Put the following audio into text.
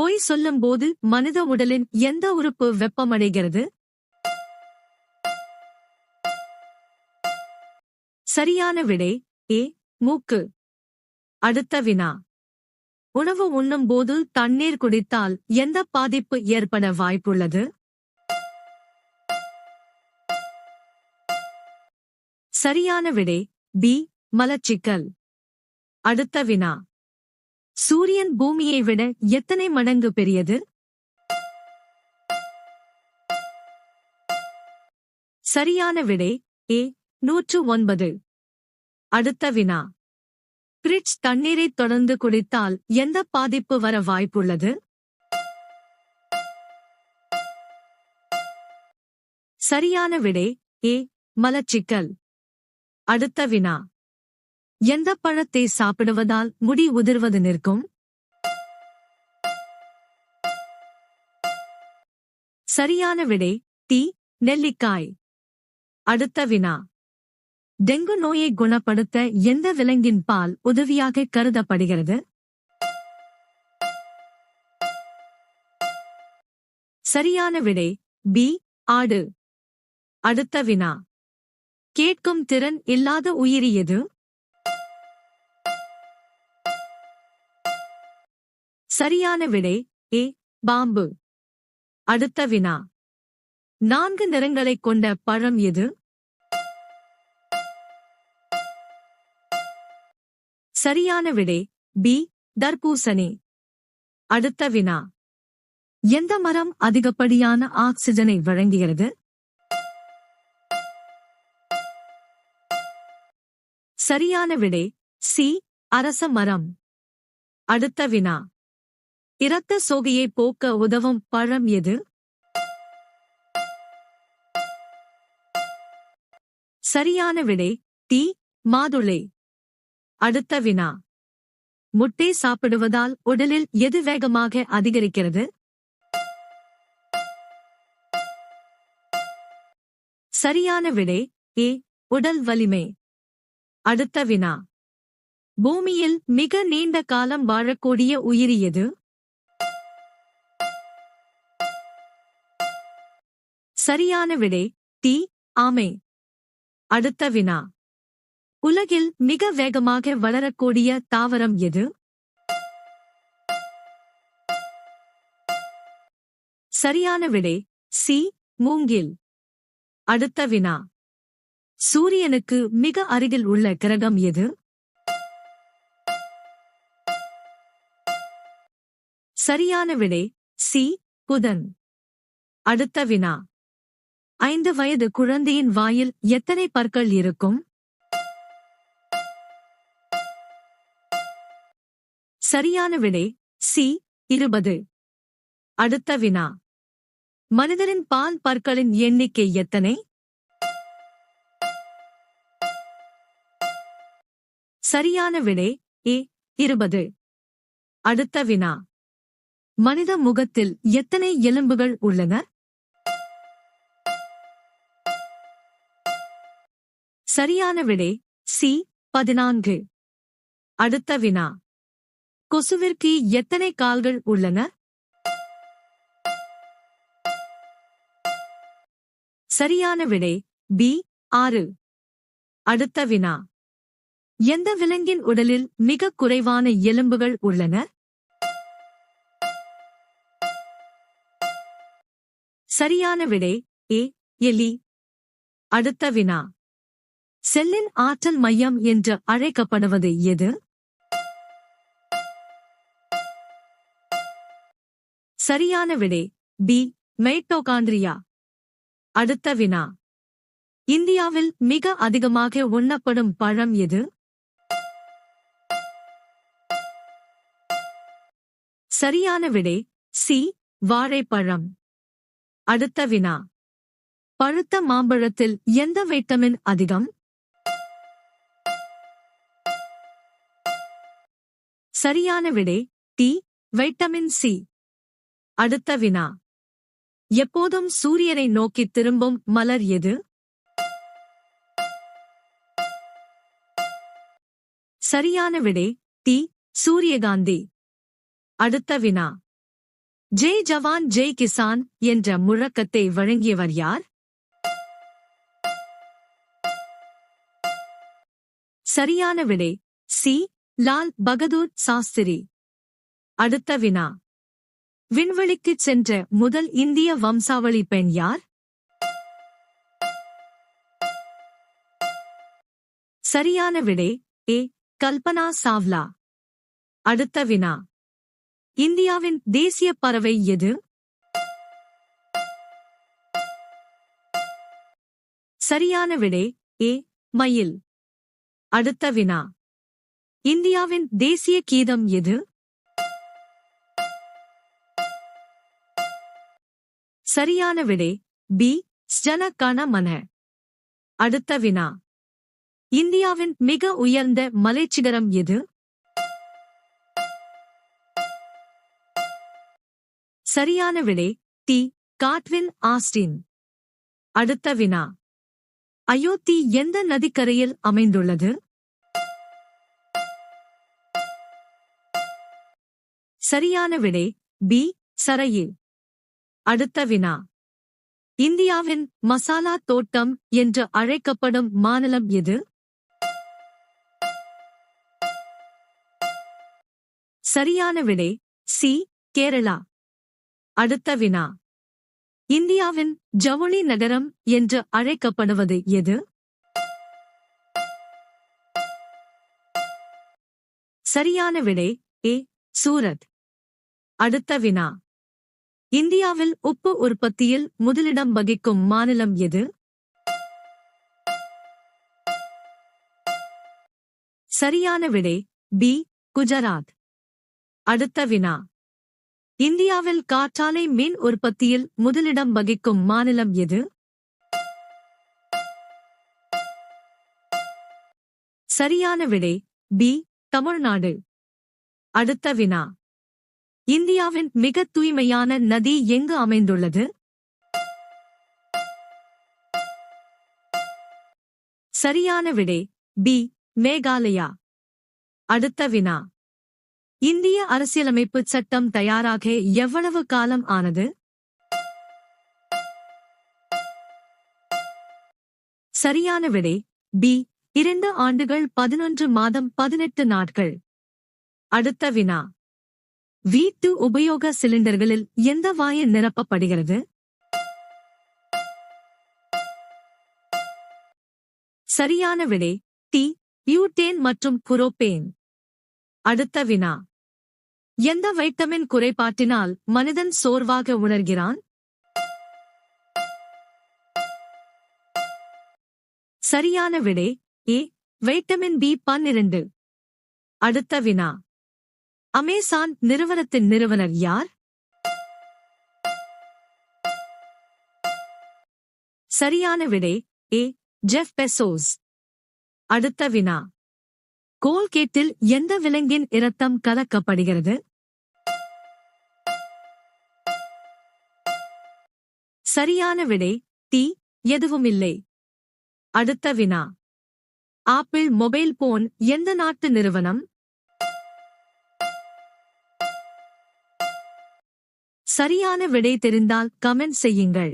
பொய் சொல்லும்போது மனித உடலின் எந்த உறுப்பு வெப்பமடைகிறது? சரியான விடை ஏ. மூக்கு. அடுத்த வினா. உணவு உண்ணும்போது தண்ணீர் குடித்தால் எந்த பாதிப்பு ஏற்பட வாய்ப்புள்ளது? சரியான விடை பி. மலச்சிக்கல். அடுத்த வினா. சூரியன் பூமியை விட எத்தனை மடங்கு பெரியது? சரியான விடை ஏ. 109. அடுத்த வினா. பிரிட்ஜ் தண்ணீரை தொடர்ந்து குடித்தால் எந்த பாதிப்பு வர வாய்ப்புள்ளது? சரியான விடை ஏ. மலச்சிக்கல். அடுத்த வினா. எந்த பழத்தை சாப்பிடுவதால் முடி உதிர்வது நிற்கும்? சரியான விடை டி. நெல்லிக்காய். அடுத்த வினா. டெங்கு நோயை குணப்படுத்த எந்த விலங்கின் பால் உதவியாக கருதப்படுகிறது? சரியான விடை பி. ஆடு. அடுத்த வினா. கேட்கும் திறன் இல்லாத உயிரி எது? சரியான விடை ஏ. பாம்பு. அடுத்த வினா. 4 நிறங்களைக் கொண்ட பழம் எது? சரியான விடை பி. தர்பூசணி. அடுத்த வினா. எந்த மரம் அதிகப்படியான ஆக்சிஜனை வழங்குகிறது? சரியான விடை சி. அரச மரம். அடுத்த வினா. இரத்த சோகையை போக்க உதவும் பழம் எது? சரியான விடை டி. மாதுளை. அடுத்த வினா. முட்டை சாப்பிடுவதால் உடலில் எது வேகமாக அதிகரிக்கிறது? சரியான விடை ஏ. உடல் வலிமை. அடுத்த வினா. பூமியில் மிக நீண்ட காலம் வாழக்கூடிய உயிரி எது? சரியான விடை டி. ஆமை. அடுத்த வினா. உலகில் மிக வேகமாக வளரக்கூடிய தாவரம் எது? சரியான விடை சி. மூங்கில். அடுத்த வினா. சூரியனுக்கு மிக அருகில் உள்ள கிரகம் எது? சரியான விடை சி. புதன். அடுத்த வினா. 5 வயது குழந்தையின் வாயில் எத்தனை பற்கள் இருக்கும்? சரியான விடை சி. 20. அடுத்த வினா. மனிதரின் பால் பற்களின் எண்ணிக்கை எத்தனை? சரியான விடை ஏ. 20. அடுத்த வினா. மனித முகத்தில் எத்தனை எலும்புகள் உள்ளன? சரியான விடை சி. 14. அடுத்த வினா. கொசுவிற்கு எத்தனை கால்கள் உள்ளன? சரியான விடை பி. 6. அடுத்த வினா. எந்த விலங்கின் உடலில் மிக குறைவான எலும்புகள் உள்ளன? சரியான விடை ஏ. எலி. அடுத்த வினா. செல்லின் ஆற்றல் மையம் என்று அழைக்கப்படுவது எது? சரியான விடை பி. மைட்டோகாண்ட்ரியா. அடுத்த வினா. இந்தியாவில் மிக அதிகமாக உண்ணப்படும் பழம் எது? சரியான விடை சி. வாழைப்பழம். அடுத்த வினா. பழுத்த மாம்பழத்தில் எந்த வைட்டமின் அதிகம்? சரியான விடை டி. Vitamin C. அடுத்த வினா. எப்போதும் சூரியனை நோக்கி திரும்பும் மலர் எது? சரியான விடை டி. சூரியகாந்தி. அடுத்த வினா. ஜெய் ஜவான் ஜெய் கிசான் என்ற முழக்கத்தை வழங்கியவர் யார்? சரியான விடை சி. லால் பகதூர் சாஸ்திரி. அடுத்த வினா. விண்வெளிக்குச் சென்ற முதல் இந்திய வம்சாவளி பெண் யார்? சரியான விடை ஏ. கல்பனா சாவ்லா. அடுத்த வினா. இந்தியாவின் தேசிய பறவை எது? சரியான விடை ஏ. மயில். அடுத்த வினா. இந்தியாவின் தேசிய கீதம் எது? சரியான விடை பி. ஜன கண மன. அடுத்த வினா. இந்தியாவின் மிக உயர்ந்த மலைச்சிகரம் எது? சரியான விடை டி. Godwin Austin. அடுத்த வினா. அயோத்தி எந்த நதிக்கரையில் அமைந்துள்ளது? சரியான விடை பி. சரையில். அடுத்த வினா. இந்தியாவின் மசாலா தோட்டம் என்று அழைக்கப்படும் மாநிலம் எது? சரியான விடை சி. கேரளா. அடுத்த வினா. இந்தியாவின் ஜவுளி நகரம் என்று அழைக்கப்படுவது எது? சரியான விடை ஏ. சூரத். அடுத்த வினா. இந்தியாவில் உப்பு உற்பத்தியில் முதலிடம் வகிக்கும் மாநிலம் எது? சரியான விடை பி. குஜராத். அடுத்த வினா. இந்தியாவில் காற்றாலை மின் உற்பத்தியில் முதலிடம் வகிக்கும் மாநிலம் எது? சரியான விடை பி. தமிழ்நாடு. அடுத்த வினா. இந்தியாவின் மிக தூய்மையான நதி எங்கு அமைந்துள்ளது? சரியான விடை பி. மேகாலயா. அடுத்த வினா. இந்திய அரசியலமைப்பு சட்டம் தயாராக எவ்வளவு காலம் ஆனது? சரியான விடை பி. 2 ஆண்டுகள் 11 மாதம் 18 நாட்கள். அடுத்த வினா. வீட்டு உபயோக சிலிண்டர்களில் எந்த வாயு நிரப்பப்படுகிறது? சரியான விடை டி. பியூட்டேன் மற்றும் புரோபேன். அடுத்த வினா. எந்த வைட்டமின் குறைபாட்டினால் மனிதன் சோர்வாக உணர்கிறான்? சரியான விடை ஏ. வைட்டமின் பி12. அடுத்த வினா. அமேசான் நிறுவனத்தின் நிறுவனர் யார்? சரியான விடை ஏ. Jeff Bezos. அடுத்த வினா. கோல்கேட்டில் எந்த விலங்கின் இரத்தம் கலக்கப்படுகிறது? சரியான விடை டி. எதுவுமில்லை. அடுத்த வினா. ஆப்பிள் மொபைல் போன் எந்த நாட்டு நிறுவனம்? சரியான விடை தெரிந்தால் கமெண்ட் செய்யுங்கள்.